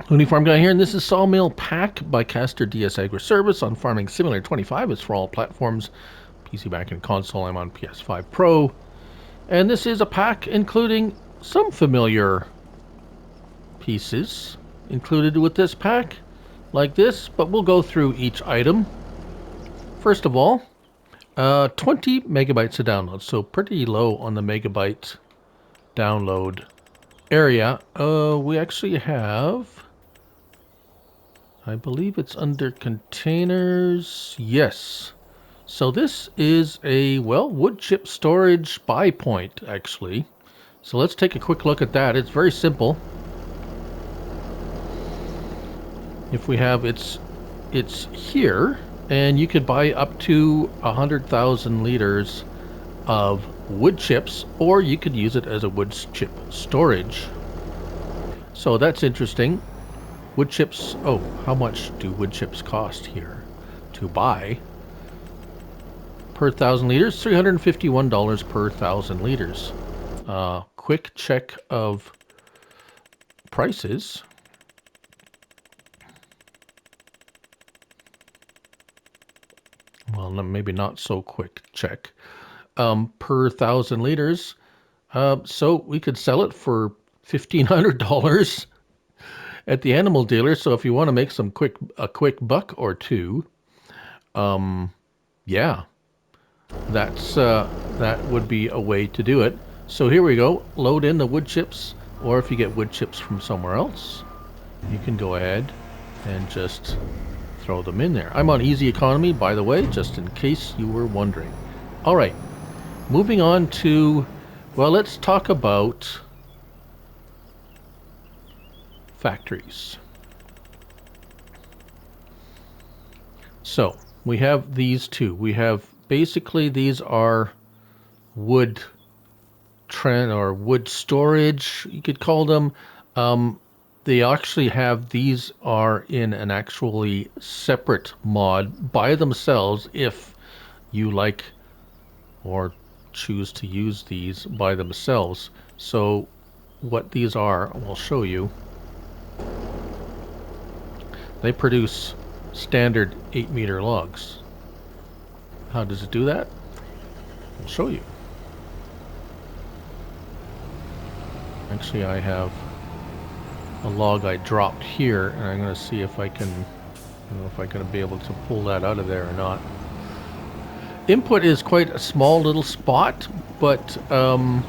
Looney Farm Guy here, and this is Sawmill Pack by Kastor D-S-Agrarservice on Farming Simulator 25. It's for all platforms, PC, Mac, and console. I'm on PS5 Pro. And this is a pack including some familiar pieces included with this pack, like this, but we'll go through each item. First of all, 20 megabytes of download, so pretty low on the megabyte download area. We actually have, I believe it's under containers. Yes. So this is a, well, wood chip storage buy point, actually. So let's take a quick look at that. It's very simple. If we have, it's here, and you could buy up to 100,000 liters of wood chips, or you could use it as a wood chip storage. So that's interesting. Wood chips, oh, how much do wood chips cost here to buy? Per 1,000 liters, $351 per 1,000 liters. Quick check of prices. Well, maybe not so quick check. Per 1,000 liters. So we could sell it for $1,500 at the animal dealer. So if you want to make a quick buck or two, yeah, that would be a way to do it. So here we go. Load in the wood chips, or if you get wood chips from somewhere else, you can go ahead and just throw them in there. I'm on easy economy, by the way, just in case you were wondering. All right, moving on to, well, let's talk about factories. So we have these two. We have basically, these are wood or wood storage, you could call them. They actually have, these are in an actually separate mod by themselves if you like or choose to use these by themselves. So what these are, I'll show you. They produce standard 8-meter logs. How does it do that? I'll show you. Actually, I have a log I dropped here, and I'm going to see if I can, if I'm going to be able to pull that out of there or not. Input is quite a small little spot, but so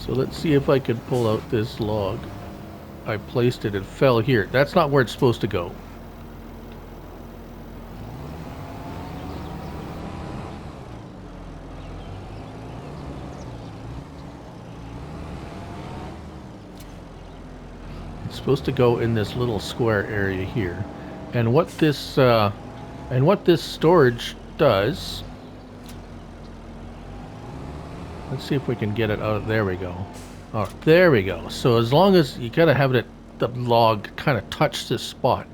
let's see if I can pull out this log. I placed it, it fell here. That's not where it's supposed to go. It's supposed to go in this little square area here. And what this storage does, let's see if we can get it out. There we go. Oh, there we go. So as long as you gotta have it, the log kind of touch this spot,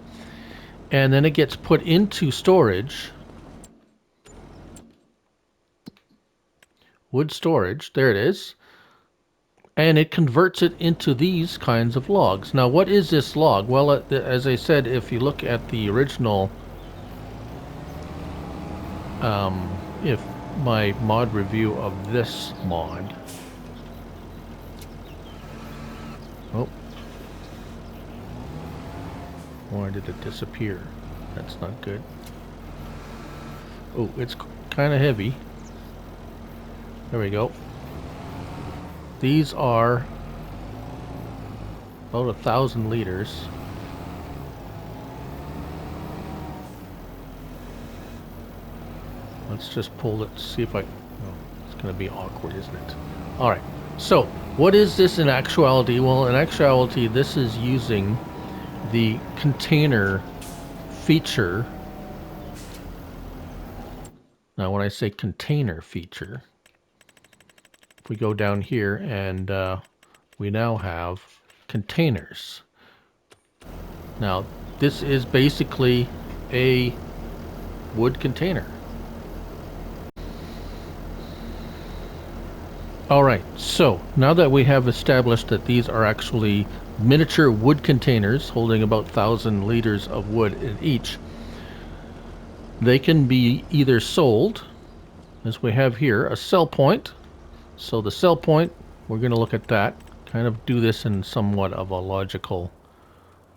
and then it gets put into storage. Wood storage, there it is. And it converts it into these kinds of logs. Now, what is this log? Well, as I said, if you look at the original, if my mod review of this mod, oh, why did it disappear? That's not good. Oh, it's kind of heavy. There we go. These are about 1,000 liters. Let's just pull it, see if I, oh, it's going to be awkward, isn't it? All right, so what is this in actuality? Well, in actuality, this is using the container feature. Now, when I say container feature, we go down here and we now have containers. Now this is basically a wood container. Alright, so now that we have established that these are actually miniature wood containers holding about 1,000 liters of wood in each. They can be either sold, as we have here, a sell point. So the sell point, we're going to look at that, kind of do this in somewhat of a logical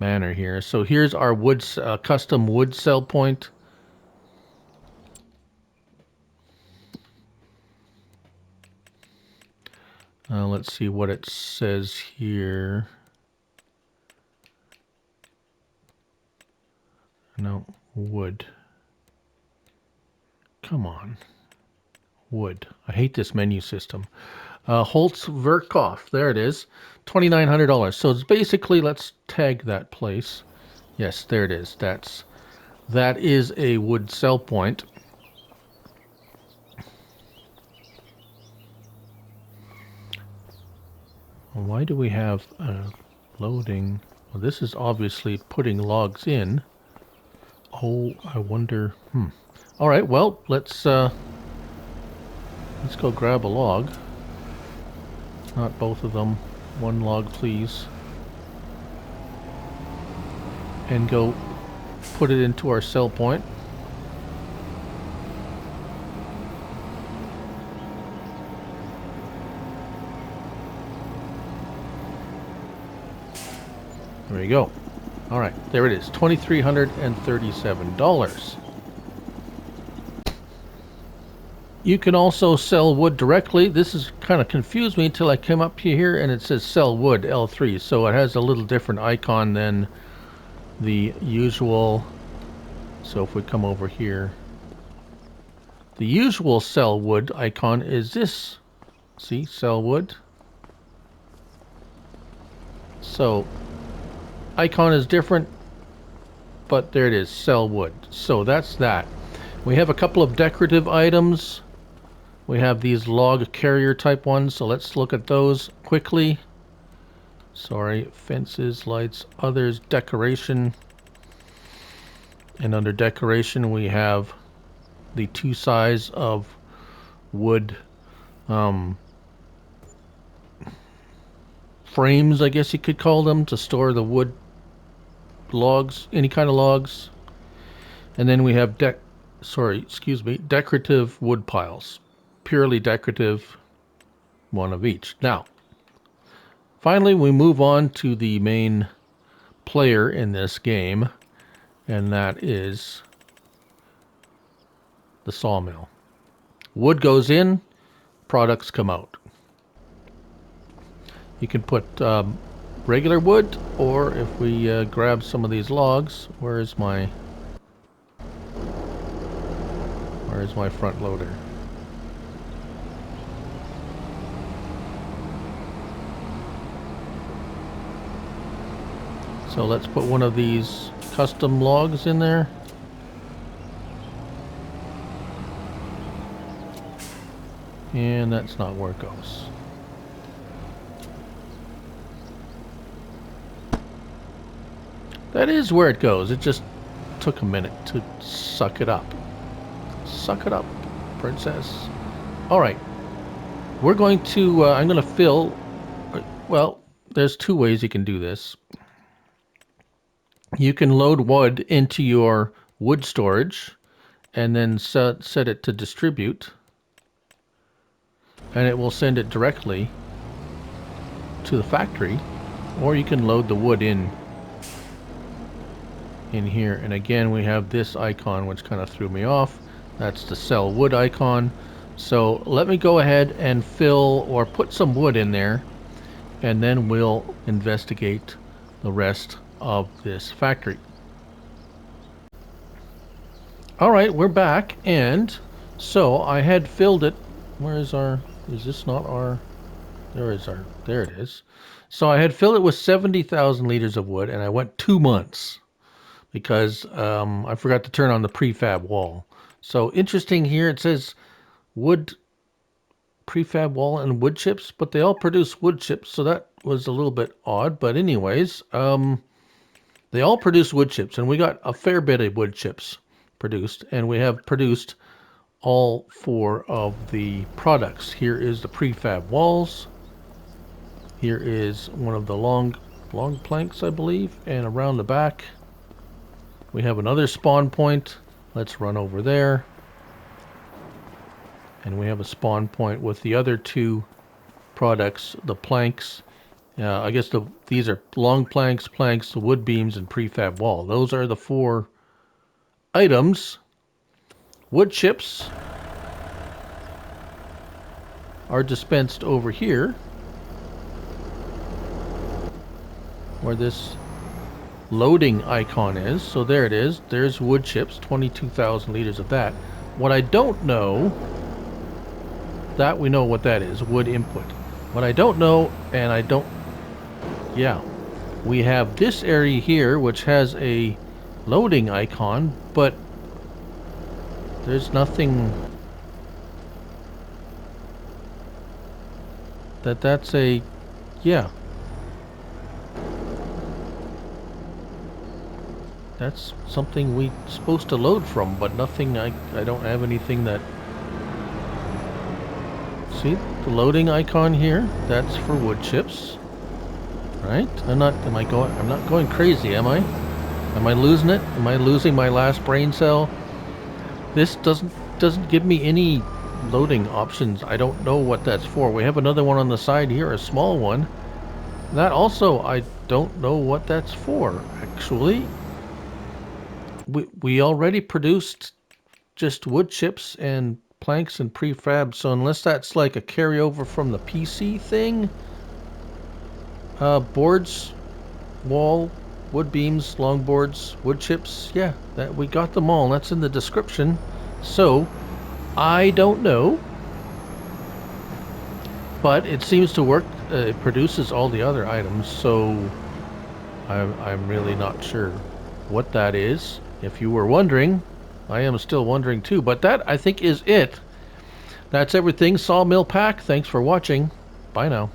manner here. So here's our wood, custom wood sell point. Let's see what it says here. No, wood. Come on. Wood. I hate this menu system. Holtz Verkhof. There it is. $2,900. So it's basically, let's tag that place. Yes, there it is. That is a wood sell point. Why do we have loading? Well, this is obviously putting logs in. Oh, I wonder. All right. Well, let's go grab a log. Not both of them. One log, please. And go put it into our sell point. There we go. All right, there it is, $2,337. You can also sell wood directly. This is kind of confused me until I came up here and it says sell wood L3. So it has a little different icon than the usual. So if we come over here, the usual sell wood icon is this. See, sell wood. So icon is different, but there it is, sell wood. So that's that. We have a couple of decorative items. We have these log carrier type ones, so let's look at those quickly. Sorry, fences, lights, others, decoration. And under decoration we have the two size of wood frames, I guess you could call them, to store the wood logs, any kind of logs. And then we have decorative wood piles. Purely decorative, one of each. Now, finally we move on to the main player in this game, and that is the sawmill. Wood goes in, products come out. You can put regular wood, or if we grab some of these logs, where's my front loader? So let's put one of these custom logs in there. And that's not where it goes. That is where it goes. It just took a minute to suck it up. Suck it up, princess. Alright. We're going to, I'm going to fill, well, there's two ways you can do this. You can load wood into your wood storage and then set it to distribute, and it will send it directly to the factory, or you can load the wood in here. And again, we have this icon which kind of threw me off. That's the sell wood icon. So let me go ahead and fill or put some wood in there, and then we'll investigate the rest of this factory. Alright, we're back, and so I had filled it. Where is our, is this not our, there it is. So I had filled it with 70,000 liters of wood, and I went 2 months because I forgot to turn on the prefab wall. So interesting here, it says wood prefab wall and wood chips, but they all produce wood chips, so that was a little bit odd. But anyways, they all produce wood chips, and we got a fair bit of wood chips produced, and we have produced all 4 of the products. Here is the prefab walls. Here is one of the long long planks, I believe, and around the back we have another spawn point. Let's run over there. And we have a spawn point with the other two products, the planks. I guess these are long planks, the wood beams, and prefab wall. Those are the 4 items. Wood chips are dispensed over here, where this loading icon is. So there it is. There's wood chips, 22,000 liters of that. What I don't know, that we know what that is, wood input. What I don't know, and I don't, yeah, we have this area here which has a loading icon, but there's nothing that's a, yeah, that's something we supposed to load from, but nothing, I don't have anything that, see the loading icon here, that's for wood chips, right? I'm not going crazy, am I? Am I losing it? Am I losing my last brain cell? This doesn't give me any loading options. I don't know what that's for. We have another one on the side here, a small one. That also, I don't know what that's for, actually. We already produced just wood chips and planks and prefab, so unless that's like a carryover from the PC thing, boards, wall, wood beams, long boards, wood chips, yeah, that we got them all. That's in the description. So I don't know, but it seems to work. It produces all the other items, so I'm really not sure what that is. If you were wondering, I am still wondering too, but that I think is it. That's everything. Sawmill Pack. Thanks for watching. Bye now.